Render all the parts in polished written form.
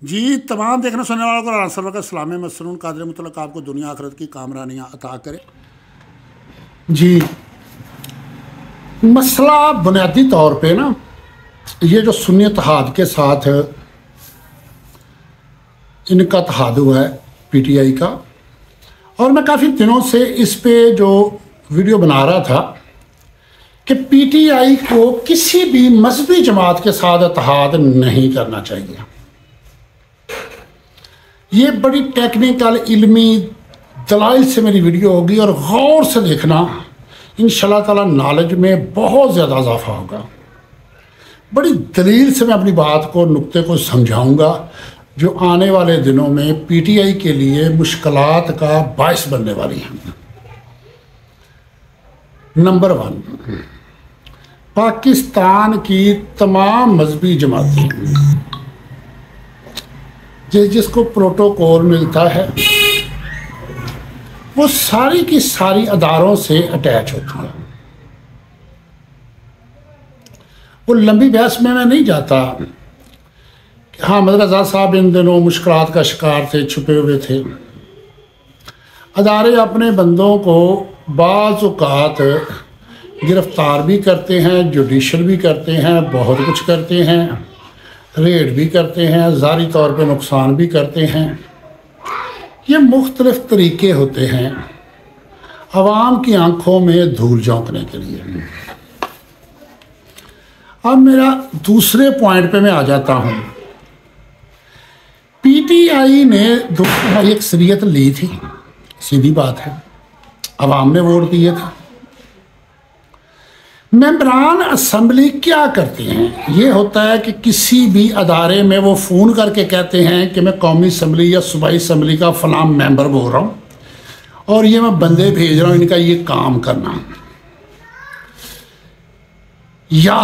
जी तमाम देखने सुनने वालों को राना का सलाम मसरून कादर मुतलक आपको दुनिया आखिरत की कामरानियाँ अता करे। जी मसला बुनियादी तौर पे ना ये जो सुन्नी इत्तेहाद के साथ इनका इत्तेहाद हुआ है पीटीआई का, और मैं काफ़ी दिनों से इस पे जो वीडियो बना रहा था कि पीटीआई को किसी भी मजहबी जमात के साथ इत्तेहाद नहीं करना चाहिए। ये बड़ी टेक्निकल इल्मी दलाइल से मेरी वीडियो होगी और गौर से देखना, इंशाल्लाह ताला नॉलेज में बहुत ज़्यादा इजाफा होगा। बड़ी दलील से मैं अपनी बात को नुक्ते को समझाऊंगा जो आने वाले दिनों में पीटीआई के लिए मुश्किलात का बायस बनने वाली हैं। नंबर 1, पाकिस्तान की तमाम मजहबी जमातें जिसको प्रोटोकॉल मिलता है वो सारी की सारी अदारों से अटैच होती है। वो लंबी बहस में मैं नहीं जाता। हाँ, मदरसा साहब इन दिनों मुश्किलात का शिकार थे, छुपे हुए थे। अदारे अपने बंदों को बाज़ औक़ात गिरफ्तार भी करते हैं, जुडिशल भी करते हैं, बहुत कुछ करते हैं, रेड भी करते हैं, ज़ारी तौर पे नुकसान भी करते हैं। ये मुख्तलिफ तरीके होते हैं आवाम की आंखों में धूल झोंकने के लिए। अब मेरा दूसरे पॉइंट पे मैं आ जाता हूँ। पीटीआई ने एक शरीयत ली थी, सीधी बात है, आवाम ने वोट दिए थे। मेंबरान असम्बली क्या करते हैं? ये होता है कि किसी भी अदारे में वो फ़ोन करके कहते हैं कि मैं कौमी असम्बली या सूबाई असम्बली का फलां मेंबर बोल रहा हूँ और ये मैं बंदे भेज रहा हूँ, इनका ये काम करना। या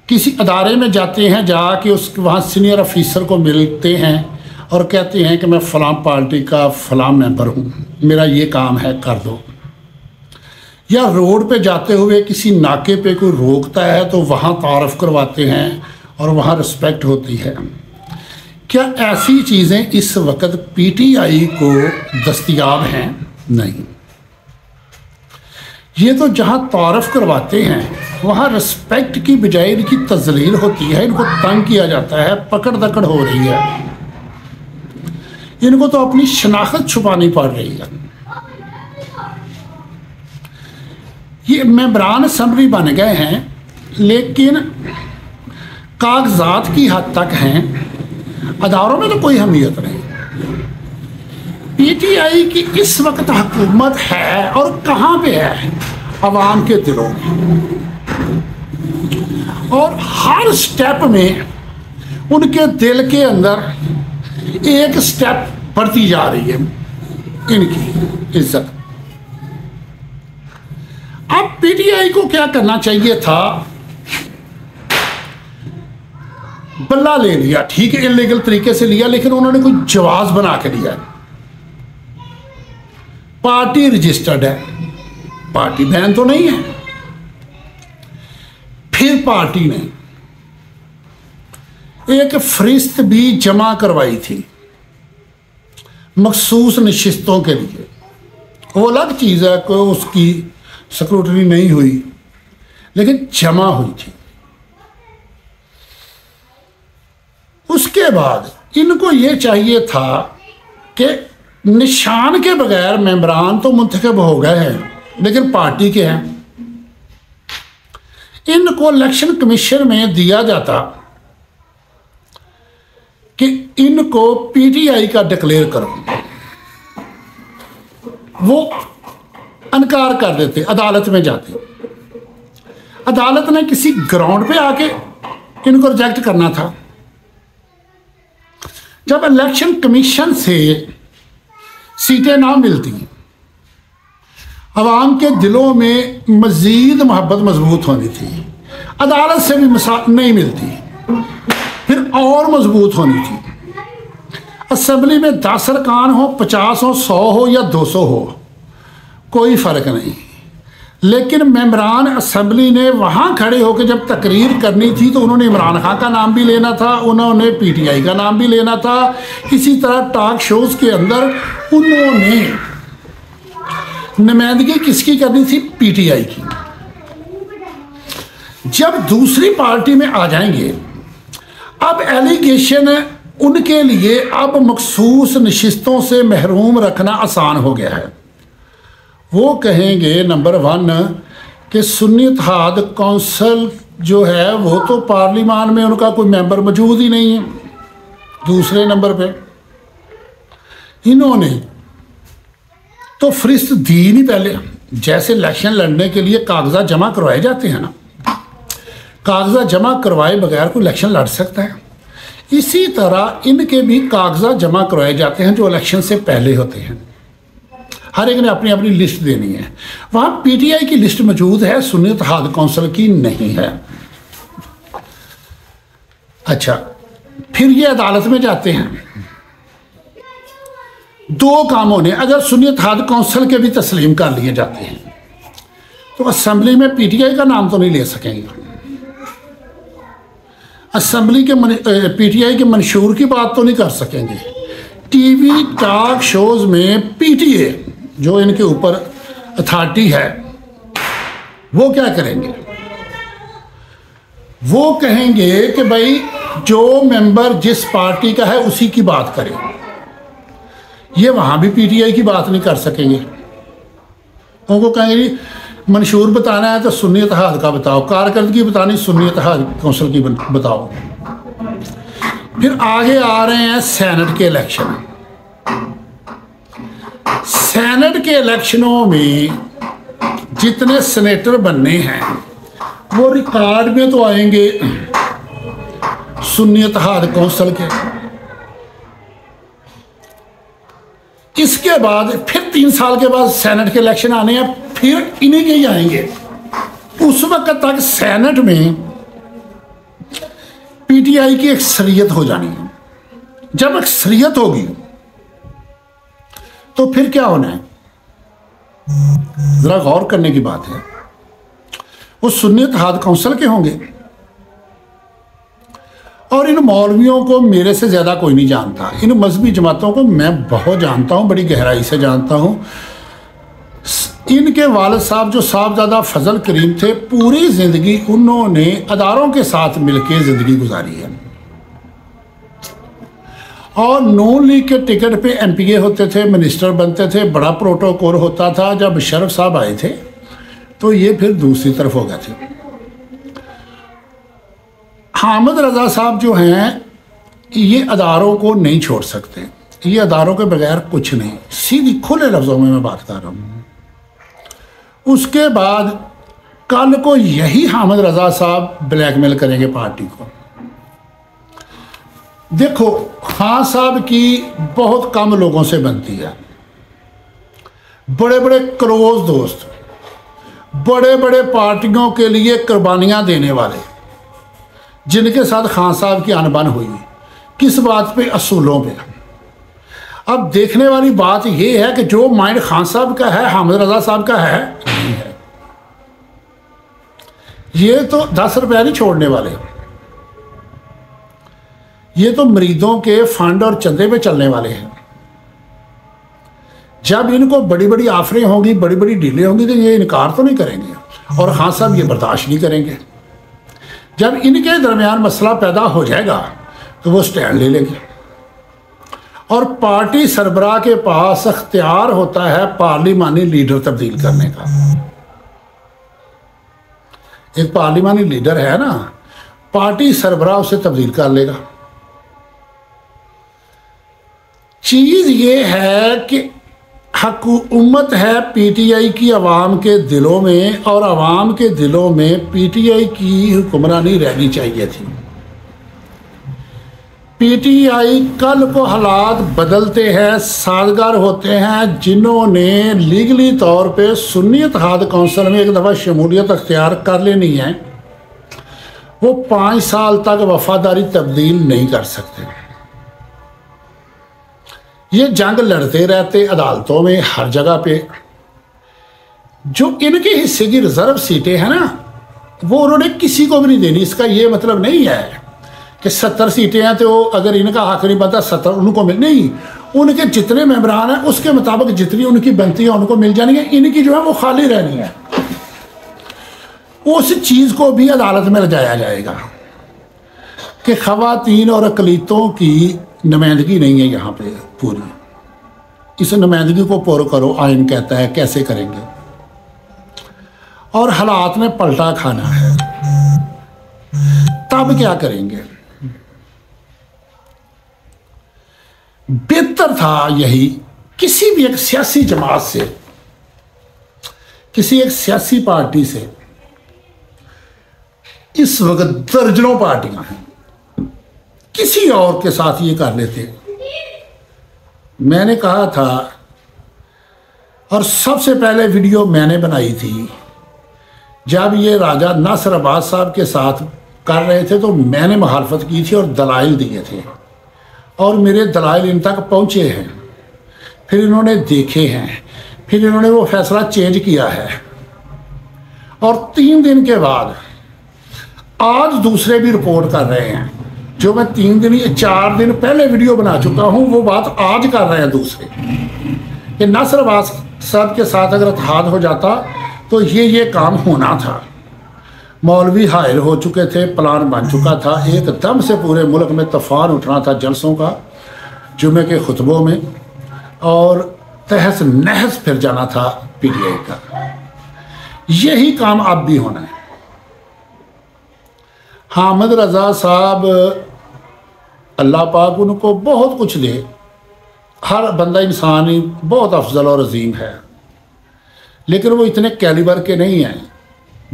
किसी अदारे में जाते हैं, जाके उस वहाँ सीनियर ऑफिसर को मिलते हैं और कहते हैं कि मैं फ़लां पार्टी का फ़लां मेंबर हूँ, मेरा ये काम है, कर दो। या रोड पे जाते हुए किसी नाके पे कोई रोकता है तो वहाँ तारफ़ करवाते हैं और वहाँ रिस्पेक्ट होती है। क्या ऐसी चीज़ें इस वक्त पीटीआई को दस्तयाब हैं? नहीं। ये तो जहाँ तारफ़ करवाते हैं वहाँ रिस्पेक्ट की बजाय इनकी तज़लील होती है, इनको तंग किया जाता है, पकड़ दकड़ हो रही है, इनको तो अपनी शनाख्त छुपानी पड़ रही है। ये मेंबरान असम्बली बन गए हैं लेकिन कागजात की हद तक हैं, अदारों में तो कोई अहमियत नहीं। पीटीआई की इस वक्त हुकूमत है और कहाँ पे है? अवाम के दिलों में, और हर स्टेप में उनके दिल के अंदर एक स्टेप बढ़ती जा रही है इनकी इज्जत। अब पीटीआई को क्या करना चाहिए था? बल्ला ले लिया, ठीक है, इलीगल तरीके से लिया, लेकिन उन्होंने कोई जवाज बना के लिया। पार्टी रजिस्टर्ड है, पार्टी बैन तो नहीं है। फिर पार्टी ने एक फरिस्त भी जमा करवाई थी मखसूस नशिस्तों के लिए। वो अलग चीज़ है कि उसकी स्क्रूटनी नहीं हुई, लेकिन जमा हुई थी। उसके बाद इनको ये चाहिए था कि निशान के बगैर मेंबरान तो मुंतखब हो गए हैं लेकिन पार्टी के हैं, इनको इलेक्शन कमीशन में दिया जाता कि इनको पीटीआई का डिक्लेयर करो। वो इनकार कर देते, अदालत में जाते, अदालत ने किसी ग्राउंड पे आके इनको रिजेक्ट करना था। जब इलेक्शन कमीशन से सीटें ना मिलती, अवाम के दिलों में मजीद मोहब्बत मजबूत होनी थी, अदालत से भी नहीं मिलती, फिर और मजबूत होनी थी। असम्बली में 10 अरकान हो, 50 हो, 100 हो या 200 हो, कोई फ़र्क नहीं, लेकिन मेंबरान असम्बली ने वहाँ खड़े होकर जब तकरीर करनी थी तो उन्होंने इमरान खान का नाम भी लेना था, उन्होंने पीटीआई का नाम भी लेना था। इसी तरह टॉक शोज़ के अंदर उन्होंने नुमाइंदगी किसकी करनी थी? पीटीआई की। जब दूसरी पार्टी में आ जाएंगे, अब एलिगेशन उनके लिए अब मखसूस नशिस्तों से महरूम रखना आसान हो गया है। वो कहेंगे नंबर 1 कि सुन्नी इत्तेहाद कौंसिल जो है वो तो पार्लिमान में उनका कोई मेंबर मौजूद ही नहीं है। दूसरे नंबर पे इन्होंने तो फरिस्त दी नहीं। पहले जैसे इलेक्शन लड़ने के लिए कागजात जमा करवाए जाते हैं ना, कागजात जमा करवाए बगैर कोई इलेक्शन लड़ सकता है? इसी तरह इनके भी कागजात जमा करवाए जाते हैं जो इलेक्शन से पहले होते हैं। हर एक ने अपनी अपनी लिस्ट देनी है। वहाँ पीटीआई की लिस्ट मौजूद है, सुन्नी इत्तेहाद कौंसिल की नहीं है। अच्छा, फिर ये अदालत में जाते हैं। दो कामों ने अगर सुन्नी इत्तेहाद कौंसिल के भी तस्लीम कर लिए जाते हैं तो असम्बली में पीटीआई का नाम तो नहीं ले सकेंगे। असम्बली के पीटीआई के मंशूर की बात तो नहीं कर सकेंगे। टीवी टॉक शोज में पीटीए जो इनके ऊपर अथॉरिटी है वो क्या करेंगे? वो कहेंगे कि भाई जो मेंबर जिस पार्टी का है उसी की बात करें। ये वहाँ भी पीटीआई की बात नहीं कर सकेंगे। उनको कहेंगे जी मंशूर बताना है तो सुन्नी इत्तेहाद का बताओ, कारकर्दगी बतानी सुन्नी इत्तेहाद कौंसिल की बताओ। फिर आगे आ रहे हैं सेनेट के इलेक्शन। सेनेट के इलेक्शनों में जितने सेनेटर बनने हैं वो रिकॉर्ड में तो आएंगे सुन्नी इत्तेहाद कौंसिल के। इसके बाद फिर 3 साल के बाद सेनेट के इलेक्शन आने हैं, फिर इन्हीं के ही आएंगे। उस वक्त तक सेनेट में पीटीआई की अक्सरियत हो जानी है। जब अक्सरियत होगी तो फिर क्या होना है? जरा गौर करने की बात है। वो सुन्नी इत्तेहाद कौंसिल के होंगे और इन मौलवियों को मेरे से ज़्यादा कोई नहीं जानता। इन मजहबी जमातों को मैं बहुत जानता हूँ, बड़ी गहराई से जानता हूँ। इनके वालिद साहब जो साहबजादा फजल करीम थे, पूरी ज़िंदगी उन्होंने अदारों के साथ मिलकर ज़िंदगी गुजारी है और नून लीग के टिकट पे एमपीए होते थे, मिनिस्टर बनते थे, बड़ा प्रोटोकॉल होता था। जब शरफ साहब आए थे तो ये फिर दूसरी तरफ हो गए थे। हामिद रजा साहब जो हैं ये अदारों को नहीं छोड़ सकते। ये अदारों के बगैर कुछ नहीं, सीधी खुले लफ्ज़ों में मैं बात कर रहा हूँ। उसके बाद कल को यही हामिद रजा साहब ब्लैकमेल करेंगे पार्टी को। देखो खान साहब की बहुत कम लोगों से बनती है। बड़े बड़े क्लोज दोस्त, बड़े बड़े पार्टियों के लिए कुर्बानियाँ देने वाले, जिनके साथ खान साहब की अनबन हुई, किस बात पे? असूलों पे। अब देखने वाली बात यह है कि जो माइंड खान साहब का है हामिद रजा साहब का है नहीं है। ये तो 10 रुपया नहीं छोड़ने वाले, ये तो मरीदों के फंड और चंदे पे चलने वाले हैं। जब इनको बड़ी बड़ी ऑफरें होंगी, बड़ी बड़ी डीलें होंगी तो ये इनकार तो नहीं करेंगे और खान साहब ये बर्दाश्त नहीं करेंगे। जब इनके दरमियान मसला पैदा हो जाएगा तो वो स्टैंड ले लेंगे और पार्टी सरबराह के पास अख्तियार होता है पार्लिमानी लीडर तब्दील करने का। एक पार्लिमानी लीडर है ना, पार्टी सरबराह उसे तब्दील कर लेगा। चीज़ ये है कि हुकूमत है पीटीआई की अवाम के दिलों में और अवाम के दिलों में पीटीआई की हुक्मरानी रहनी चाहिए थी। पीटीआई कल को हालात बदलते हैं, साजगार होते हैं। जिन्होंने लीगली तौर पे सुन्नी इत्तेहाद कौंसिल में एक दफ़ा शमूलियत अख्तियार कर लेनी है, वो 5 साल तक वफादारी तब्दील नहीं कर सकते। ये जंग लड़ते रहते अदालतों में, हर जगह पे। जो इनके हिस्से की रिजर्व सीटें हैं ना, वो उन्होंने किसी को भी नहीं देनी। इसका ये मतलब नहीं है कि 70 सीटें हैं तो अगर इनका हक नहीं बनता 70 उनको मिल, नहीं, उनके जितने मेंबरान हैं उसके मुताबिक जितनी उनकी बनती है उनको मिल जानी है, इनकी जो है वो खाली रहनी है। उस चीज़ को भी अदालत में लगाया जाएगा कि ख़वातीन और अक़लियतों की नुमाइंदगी नहीं है यहाँ पे पूरी, इस नुमाइंदगी को पूरा करो, आइन कहता है। कैसे करेंगे? और हालात में पलटा खाना है, तब क्या करेंगे? बेहतर था यही किसी भी एक सियासी जमात से, किसी एक सियासी पार्टी से, इस वक्त दर्जनों पार्टियां हैं, किसी और के साथ ये कर लेते। मैंने कहा था, और सबसे पहले वीडियो मैंने बनाई थी जब ये राजा नासिर अब्बास साहब के साथ कर रहे थे, तो मैंने मुखालफत की थी और दलाइल दिए थे, और मेरे दलाइल इन तक पहुँचे हैं। फिर इन्होंने देखे हैं, फिर इन्होंने वो फैसला चेंज किया है, और 3 दिन के बाद आज दूसरे भी रिपोर्ट कर रहे हैं। जो मैं 4 दिन पहले वीडियो बना चुका हूँ, वो बात आज कर रहे हैं दूसरे, कि नासिर अब्बास साहब के साथ अगर इत्तेहाद हो जाता तो ये काम होना था। मौलवी हायर हो चुके थे, प्लान बन चुका था, एकदम से पूरे मुल्क में तूफान उठना था जलसों का, जुमे के खुतबों में, और तहस नहस फिर जाना था PTI का। यही काम अब भी होना है। हामिद रज़ा साहब, अल्लाह पाक उनको बहुत कुछ दे, हर बंदा इंसान ही बहुत अफजल और अजीम है, लेकिन वो इतने कैलिबर के नहीं हैं।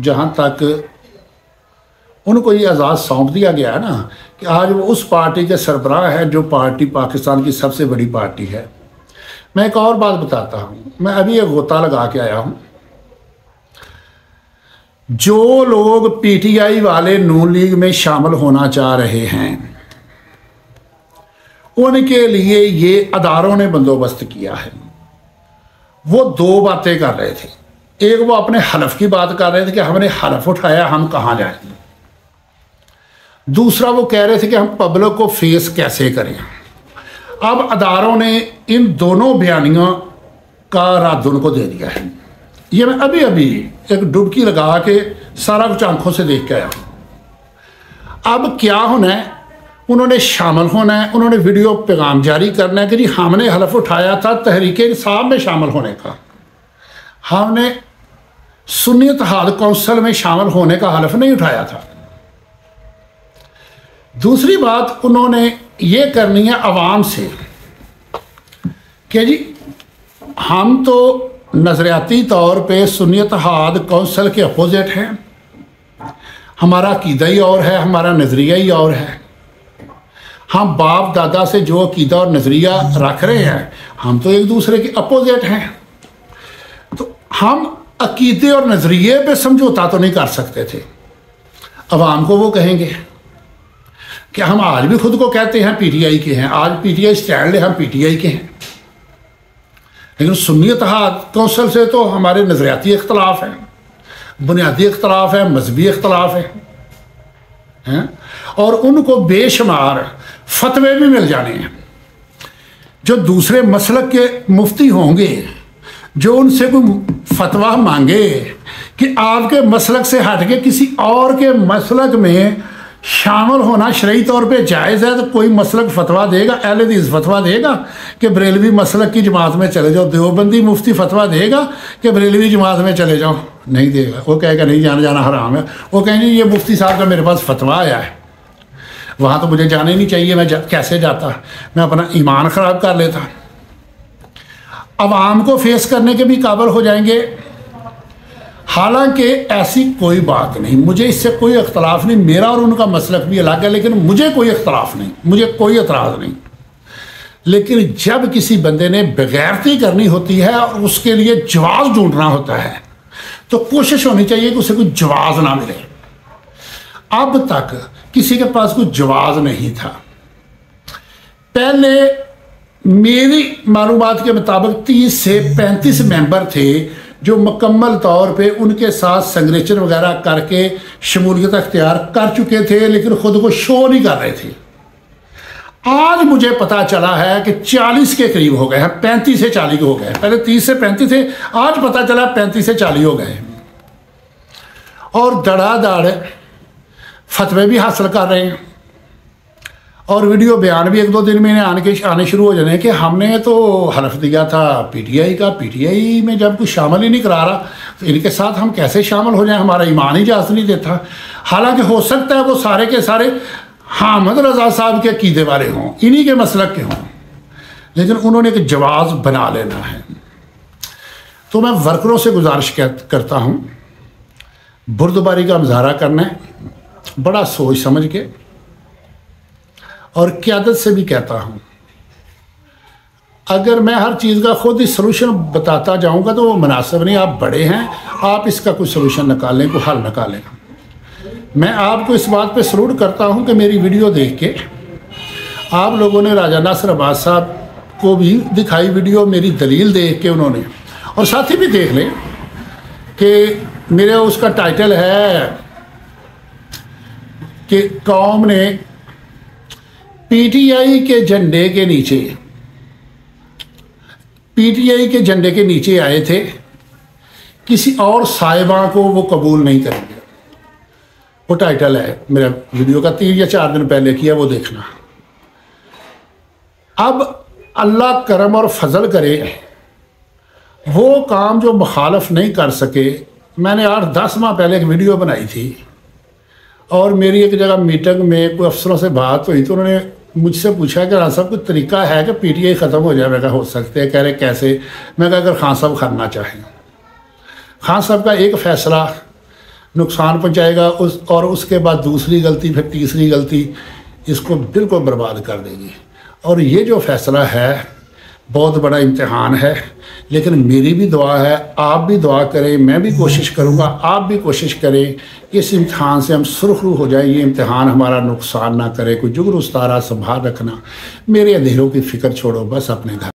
जहाँ तक उनको ये एजाज़ सौंप दिया गया है ना कि आज वो उस पार्टी के सरबराह है जो पार्टी पाकिस्तान की सबसे बड़ी पार्टी है। मैं एक और बात बताता हूँ, मैं अभी एक गोता लगा के आया हूँ। जो लोग PTI वाले नून लीग में शामिल होना चाह रहे हैं, उनके लिए ये अदारों ने बंदोबस्त किया है। वो 2 बातें कर रहे थे। एक, वो अपने हलफ की बात कर रहे थे कि हमने हलफ उठाया, हम कहाँ जाएंगे। दूसरा, वो कह रहे थे कि हम पब्लिक को फेस कैसे करें। अब अदारों ने इन दोनों बयानियों का रद्द उनको दे दिया है। ये मैं अभी अभी एक डुबकी लगा के सारा कुछ आंखों से देख के आया हूँ। अब क्या होना है, उन्होंने शामिल होना है, उन्होंने वीडियो पैगाम जारी करना है कि जी हमने हलफ उठाया था तहरीक इंसाफ में शामिल होने का, हमने सुन्नी इत्तेहाद कौंसिल में शामिल होने का हलफ नहीं उठाया था। दूसरी बात उन्होंने ये करनी है अवाम से कि जी हम तो नज़रियाती तौर पे सुन्नी इत्तेहाद कौंसिल के अपोजिट हैं, हमारा अकीदा ही और है, हमारा नज़रिया ही और है। हम बाप दादा से जो अकीदा और नज़रिया रख रहे हैं, हम तो एक दूसरे के अपोजिट हैं। तो हम अकीदे और नज़रिए पे समझौता तो नहीं कर सकते थे। अवाम को वो कहेंगे कि हम आज भी खुद को कहते हैं PTI के हैं, आज PTI स्टैंड है, हम PTI के हैं, लेकिन सुन्नी इत्तेहाद कौंसिल से तो हमारे नज़रियाती इख्तलाफ हैं, बुनियादी इख्तलाफ है, मजहबी इख्तलाफ हैं, और उनको बेशुमार फतवे भी मिल जाने हैं। जो दूसरे मसलक के मुफ्ती होंगे, जो उनसे कोई फतवा मांगे कि आपके मसलक से हट के किसी और के मसलक में शामिल होना शरई तौर पे जायज़ है, तो कोई मसलक फतवा देगा, अहले हदीस फतवा देगा कि बरेलवी मसलक की जमात में चले जाओ। देवबंदी मुफ्ती फतवा देगा कि बरेलवी जमात में चले जाओ? नहीं देगा। वो कहेगा नहीं, जाना हराम है। वो कहेंगे ये मुफ्ती साहब का मेरे पास फतवा आया है, वहाँ तो मुझे जाना ही नहीं चाहिए, मैं कैसे जाता, मैं अपना ईमान ख़राब कर लेता। अवाम को फेस करने के भी काबिल हो जाएंगे। हालांकि ऐसी कोई बात नहीं, मुझे इससे कोई इख्तलाफ नहीं, मेरा और उनका मसलक भी अलग है, लेकिन मुझे कोई इख्तलाफ नहीं, मुझे कोई एतराज़ नहीं। लेकिन जब किसी बंदे ने बेगैरती करनी होती है और उसके लिए जवाब ढूंढना होता है, तो कोशिश होनी चाहिए कि उसे कोई जवाब ना मिले। अब तक किसी के पास कोई जवाब नहीं था। पहले मेरी मालूमात के मुताबिक 30 से 35 मेंबर थे जो मुकम्मल तौर पे उनके साथ सिग्नेचर वगैरह करके शमूलियत अख्तियार कर चुके थे, लेकिन ख़ुद को शो नहीं कर रहे थे। आज मुझे पता चला है कि 40 के करीब हो गए हैं, 35 से 40 हो गए। पहले 30 से 35 थे, आज पता चला 35 से 40 हो गए और धड़ाधड़ फतवे भी हासिल कर रहे हैं और वीडियो बयान भी 1-2 दिन में आने शुरू हो जाने कि हमने तो हलफ दिया था पीटीआई का, पीटीआई में जब कुछ शामिल ही नहीं करा रहा तो इनके साथ हम कैसे शामिल हो जाएं, हमारा ईमान ही इजाज़त नहीं देता। हालांकि हो सकता है वो सारे के सारे हामिद रज़ा साहब के अकीदे वाले हों, इन्हीं के मसलक के हों, लेकिन उन्होंने एक जवाज़ बना लेना है। तो मैं वर्करों से गुजारिश करता हूँ, बुर्दबारी का मुजाहरा करना है बड़ा सोच समझ के, और क़यादत से भी कहता हूँ अगर मैं हर चीज़ का खुद ही सलूशन बताता जाऊँगा तो वो मुनासिब नहीं। आप बड़े हैं, आप इसका कोई सलूशन निकालें, कोई हल निकालें। मैं आपको इस बात पे सलूट करता हूँ कि मेरी वीडियो देख के आप लोगों ने राजा नासिर अब्बास साहब को भी दिखाई वीडियो, मेरी दलील देख के उन्होंने, और साथ ही भी देख लें कि मेरे उसका टाइटल है कि कौम ने पीटीआई के झंडे के नीचे, पीटीआई के झंडे के नीचे आए थे, किसी और साहिबा को वो कबूल नहीं करेंगे। वो टाइटल है मेरा वीडियो का, 3 या 4 दिन पहले किया, वो देखना। अब अल्लाह करम और फजल करे, वो काम जो मुखालफ नहीं कर सके। मैंने 8-10 माह पहले एक वीडियो बनाई थी और मेरी एक जगह मीटिंग में कोई अफसरों से बात हुई तो उन्होंने मुझसे पूछा कि खान साहब कोई तरीका है कि पीटीआई ख़त्म हो जाए। मैं कहा हो सकते हैं। कह रहे कैसे? मैं कहा अगर खान साहब करना चाहें, खान साहब का एक फ़ैसला नुकसान पहुंचाएगा और उसके बाद दूसरी गलती, फिर तीसरी गलती इसको बिल्कुल बर्बाद कर देगी। और ये जो फ़ैसला है बहुत बड़ा इम्तिहान है, लेकिन मेरी भी दुआ है, आप भी दुआ करें, मैं भी कोशिश करूँगा, आप भी कोशिश करें, इस इम्तिहान से हम सुरखरू हो जाए, ये इम्तिहान हमारा नुकसान ना करे। कोई जुगरू उस्तारा संभाल रखना, मेरे अंधेरों की फ़िक्र छोड़ो, बस अपने घर